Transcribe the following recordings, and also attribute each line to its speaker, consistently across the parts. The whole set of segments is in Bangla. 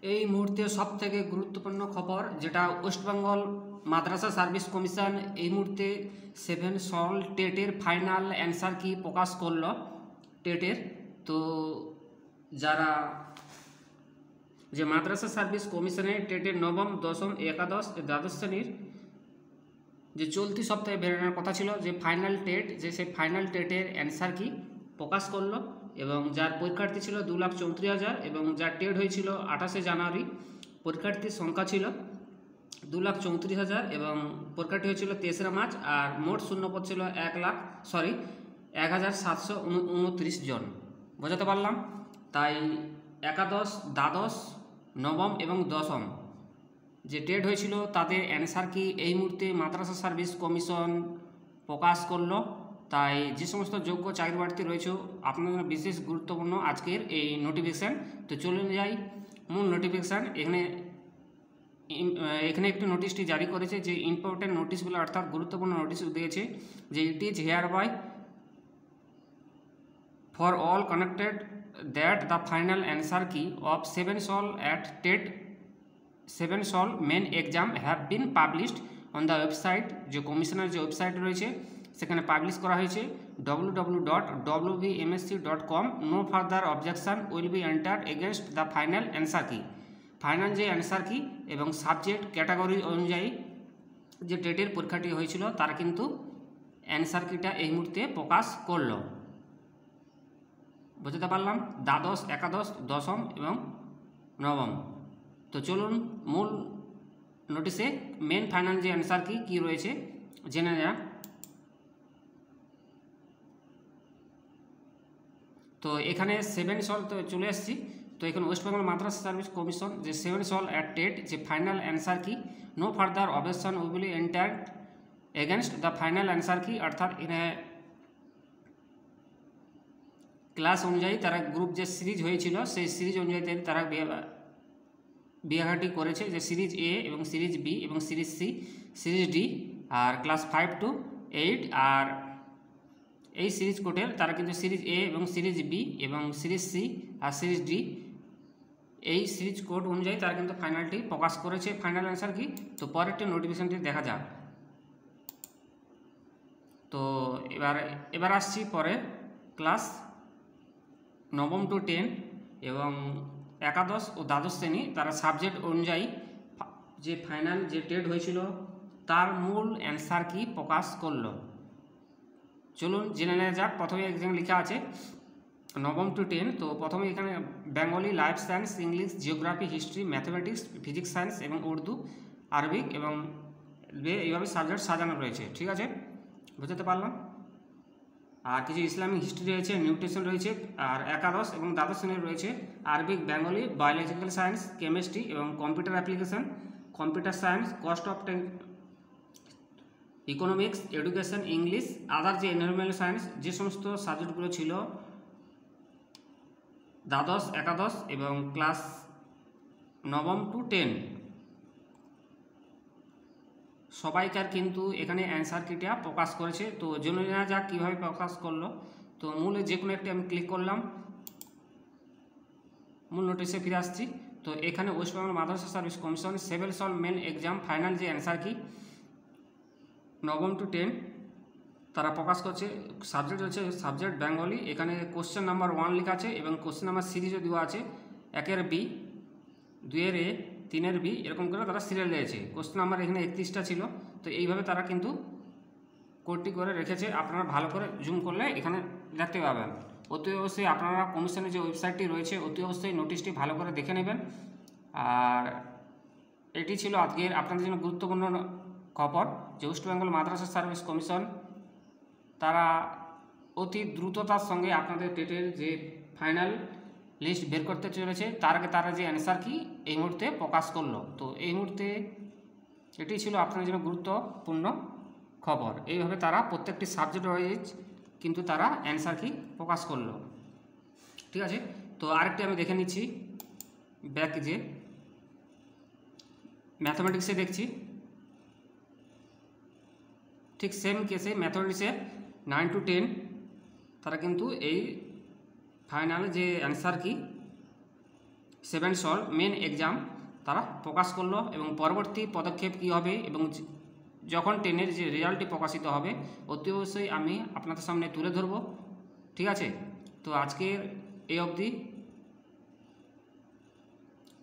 Speaker 1: এই মুহূর্তে সবথেকে গুরুত্বপূর্ণ খবর যেটা West Bengal Madrasah service commission এই মুহূর্তে 7 সল টেটের ফাইনাল অ্যান্সার কি প্রকাশ করলো টেটের। তো যারা যে মাদ্রাসা সার্ভিস কমিশনে টেটের নবম, দশম, একাদশ, দ্বাদশ শ্রেণীর যে চলতি সপ্তাহে বেরোনোর কথা ছিল যে ফাইনাল টেট, যে সেই ফাইনাল টেটের অ্যান্সার কি প্রকাশ করলো এবং যার পরীক্ষার্থী ছিল 2,34,000 এবং যার টেট হয়েছিল 28শে জানুয়ারি, পরীক্ষার্থীর সংখ্যা ছিল 2,34,000 এবং পরীক্ষাটি হয়েছিল 23শে মার্চ। আর মোট শূন্যপদ ছিল 1,729 জন। বোঝাতে পারলাম? তাই একাদশ, দ্বাদশ, নবম এবং দশম যে টেট হয়েছিল তাদের অ্যান্সার কি এই মুহূর্তে মাদ্রাসা সার্ভিস কমিশন প্রকাশ করলো। তাই যে সমস্ত যোগ্য চাকরি প্রার্থী রয়েছে আপনাদের জন্য বিশেষ গুরুত্বপূর্ণ আজকের এই নোটিফিকেশান। তো চলে যাই মূল নোটিফিকেশান। এখানে একটি নোটিশটি জারি করেছে যে ইম্পর্টেন্ট নোটিশগুলো অর্থাৎ গুরুত্বপূর্ণ নোটিশ দিয়েছে যে it is hereby for all connected that the final answer key of 7 Saul at TET 7 sol main exam have been published on the website. যে কমিশনের যে ওয়েবসাইট রয়েছে সেখানে পাবলিশ করা হয়েছে www.wbmsc.com। No further objection will be entered against the final answer key. Final যে অ্যান্সার কি এবং সাবজেক্ট ক্যাটাগরি অনুযায়ী যে টেটের পরীক্ষাটি হয়েছিল তার কিন্তু অ্যান্সার কিটা এই মুহূর্তে প্রকাশ করলো। বুঝতে পারলাম? দ্বাদশ, একাদশ, দশম এবং নবম। তো চলুন মূল নোটিশে মেন ফাইনাল যে অ্যান্সার কি রয়েছে জেনে নেওয়া। তো এখানে 7 সল তো চলে আসছি। তো এখানে West Bengal Madrasah service commission যে 7 সল অ্যাট টেট যে final answer key no further objection will be entered against the final answer key. অর্থাৎ এখানে ক্লাস অনুযায়ী তারা গ্রুপ যে সিরিজ হয়েছিল সেই সিরিজ অনুযায়ী তারা বিভাগটি করেছে যে সিরিজ এ এবং সিরিজ বি এবং সিরিজ সি, সিরিজ ডি আর ক্লাস 5 to 8। আর এই সিরিজ কোডের তারা কিন্তু সিরিজ এ এবং সিরিজ বি এবং সিরিজ সি আর সিরিজ ডি এই সিরিজ কোড অনুযায়ী তারা কিন্তু ফাইনালটি প্রকাশ করেছে ফাইনাল অ্যান্সার কি। তো পরেরটি নোটিফিকেশনটি দেখা যাক। তো এবার আসছি পরে ক্লাস নবম টু 10 এবং একাদশ ও দ্বাদশ শ্রেণী তারা সাবজেক্ট অনুযায়ী যে ফাইনাল যে টেট হয়েছিল তার মূল অ্যান্সার কি প্রকাশ করলো। চলুন জেনে নেওয়া যাক। প্রথমে এখানে লেখা আছে নবম টু 10। তো প্রথমে এখানে Bengali, life science, English, geography, history, mathematics, physics science এবং উর্দু, আরবিক এবং এইভাবে সাবজেক্ট সাজানো রয়েছে। ঠিক আছে, বুঝতে পারলাম? আর কিছু ইসলামিক হিস্ট্রি রয়েছে, নিউট্রিশন রয়েছে। আর একাদশ এবং দ্বাদশ শ্রেণীর রয়েছে Arabic, Bengali, biological science, chemistry এবং computer application, computer science, cost of economics, education, English, other যে এনভায়রনমেন্টাল সায়েন্স যে সমস্ত সাবজেক্টগুলো ছিল দ্বাদশ, একাদশ এবং ক্লাস নবম টু 10 সবাইকার কিন্তু এখানে অ্যান্সার কিটা প্রকাশ করেছে। তো জেনে নেওয়া যাক কীভাবে প্রকাশ করলো। তো মূলে যে কোনো একটি আমি ক্লিক করলাম, মূল নোটিশে ফিরে আসছি। তো এখানে West Bengal Madrasah service commission 7 sol main exam final যে অ্যান্সার কি নবম টু 10 তারা প্রকাশ করছে। সাবজেক্ট হচ্ছে সাবজেক্ট বেঙ্গলি। এখানে কোশ্চেন নাম্বার 1 লেখা আছে এবং কোশ্চেন নাম্বার সিরিজও দেওয়া আছে। 1-এর বি, 2-এর এ, 3-এর বি, এরকম করে তারা সিরিয়াল দিয়েছে। কোশ্চেন নাম্বার এখানে 31টা ছিল। তো এইভাবে তারা কিন্তু কোডটি করে রেখেছে। আপনারা ভালো করে জুম করলে এখানে দেখতে পাবেন। অতি অবশ্যই আপনারা কমিশনের যে ওয়েবসাইটটি রয়েছে অতি অবশ্যই নোটিশটি ভালো করে দেখে নেবেন। আর এটি ছিল আজকের আপনাদের জন্য গুরুত্বপূর্ণ খবর যে West Bengal Madrasah service commission তারা অতি দ্রুততার সঙ্গে আপনাদের টেটের যে ফাইনাল লিস্ট বের করতে চলেছে তার আগে তারা যে অ্যান্সার কি এই মুহূর্তে প্রকাশ করলো। তো এই মুহূর্তে এটি ছিল আপনাদের জন্য গুরুত্বপূর্ণ খবর। এইভাবে তারা প্রত্যেকটি সাবজেক্ট ওয়াইজ কিন্তু তারা অ্যান্সার কি প্রকাশ করলো। ঠিক আছে, তো আরেকটি আমি দেখে নিচ্ছি ব্যাক যে ম্যাথমেটিক্সে দেখছি ঠিক সেম কেসে ম্যাথমেটিক্সে 9 to 10 তারা কিন্তু এই ফাইনাল যে অ্যান্সার কি সেভেন সলভ মেন এক্সাম তারা প্রকাশ করলো এবং পরবর্তী পদক্ষেপ কী হবে এবং যখন 10-এর যে রেজাল্টটি প্রকাশিত হবে অতি অবশ্যই আমি আপনাদের সামনে তুলে ধরব। ঠিক আছে, তো আজকের এই অবধি।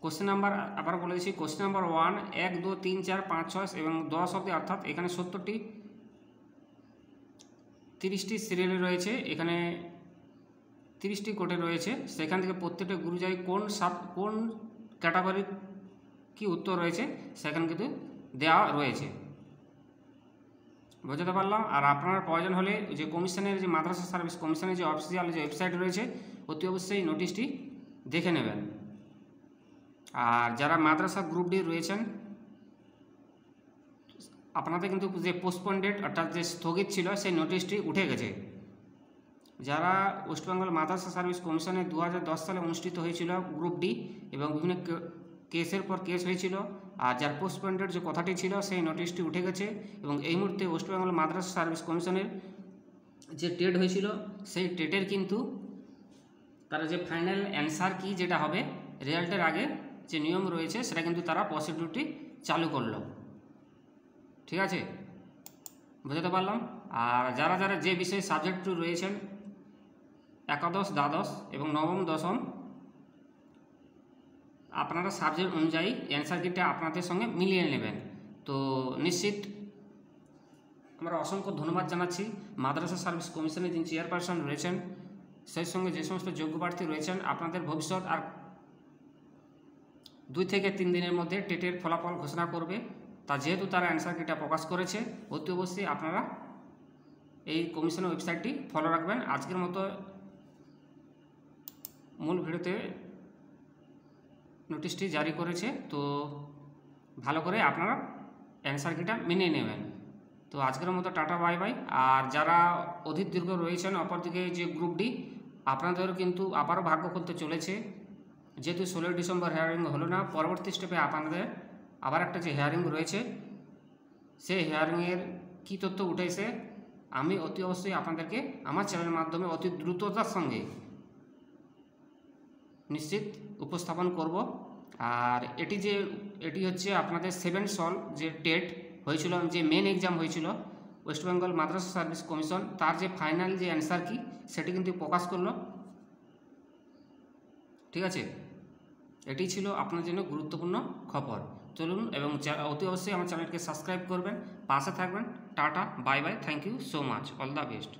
Speaker 1: কোশ্চেন নাম্বার আবার বলে দিচ্ছি, কোশ্চেন নাম্বার 1, 1, 2, 3, 4, 5, 6 এবং 10 অবধি, অর্থাৎ এখানে 70টি 30টি সিরিয়ালে রয়েছে, এখানে 30টি কোডে রয়েছে। সেখান থেকে প্রত্যেকটা গুরুজাই কোন ক্যাটাগরির কি উত্তর রয়েছে সেখানে কিন্তু দেওয়া রয়েছে। বোঝাতে পারলাম। আর আপনার প্রয়োজন হলে যে কমিশনের যে মাদ্রাসা সার্ভিস কমিশনের যে অফিসিয়াল যে ওয়েবসাইট রয়েছে অতি অবশ্যই নোটিশটি দেখে নেবেন। আর যারা মাদ্রাসা গ্রুপ ডি রয়েছেন আপনাদের কিন্তু যে পোস্টপোন ডেট অর্থাৎ যে স্থগিত ছিল সেই নোটিশটি উঠে গেছে। যারা ওয়েস্ট বেঙ্গল মাদ্রাসা সার্ভিস কমিশনে 2010 সালে অনুষ্ঠিত হয়েছিল গ্রুপ ডি এবং বিভিন্ন কেসের পর কেস হয়েছিল, আর যার পোস্টপোন ডেট যে কথাটি ছিল সেই নোটিশটি উঠে গেছে এবং এই মুহূর্তে ওয়েস্ট বেঙ্গল মাদ্রাসা সার্ভিস কমিশনের যে টেট হয়েছিল সেই টেটের কিন্তু তারা যে ফাইনাল অ্যান্সার কি যেটা হবে রেজাল্টের আগে যে নিয়ম রয়েছে সেটা কিন্তু তারা প্রসিডিউরটি চালু করলো। ঠিক আছে, বুঝতে পারলাম। আর যারা যারা যে বিষয়ে সাবজেক্ট রয়েছেন একাদশ, দ্বাদশ এবং নবম, দশম, আপনারা সাবজেক্ট অনুযায়ী অ্যান্সার কিটা আপনাদের সঙ্গে মিলিয়ে নেবেন। তো নিশ্চিত আমরা অসংখ্য ধন্যবাদ জানাচ্ছি মাদ্রাসা সার্ভিস কমিশনের যিনি চেয়ারপারসন রয়েছেন, সেই সঙ্গে যে সমস্ত যোগ্য প্রার্থী রয়েছেন। আপনাদের ভবিষ্যৎ আর 2 থেকে 3 দিনের মধ্যে টেটের ফলাফল ঘোষণা করবে। তা যেহেতু তারা অ্যান্সার কিটা প্রকাশ করেছে অতি অবশ্যই আপনারা এই কমিশনের ওয়েবসাইটটি ফলো রাখবেন। আজকের মতো মূল ভিডিওতে নোটিশটি জারি করেছে, তো ভালো করে আপনারা অ্যান্সার কিটা মেনে নেবেন। তো আজকের মতো টাটা, বাই বাই। আর যারা অধিক দীর্ঘ রয়েছেন অপরদিকে যে গ্রুপ ডি আপনাদেরও কিন্তু আবারও ভাগ্য খুলতে চলেছে। যেহেতু 16 ডিসেম্বর হিয়ারিং হলো না, পরবর্তী স্টেপে আপনাদের আবার একটা যে হিয়ারিং রয়েছে সেই হিয়ারিংয়ের কী তথ্য উঠেছে আমি অতি অবশ্যই আপনাদেরকে আমার চ্যানেলের মাধ্যমে অতি দ্রুততার সঙ্গে নিশ্চিত উপস্থাপন করব। আর এটি হচ্ছে আপনাদের 7 সলভ যে টেট হয়েছিল, যে মেন এক্সাম হয়েছিল West Bengal Madrasah service commission, তার যে ফাইনাল যে অ্যান্সার কি সেটি কিন্তু প্রকাশ করলো। ঠিক আছে, এটি ছিল আপনার জন্য গুরুত্বপূর্ণ খবর। চলুন এবং অতি অবশ্যই আমার চ্যানেলকে সাবস্ক্রাইব করবেন, পাশে থাকবেন। Tata, bye bye, thank you so much, all the best.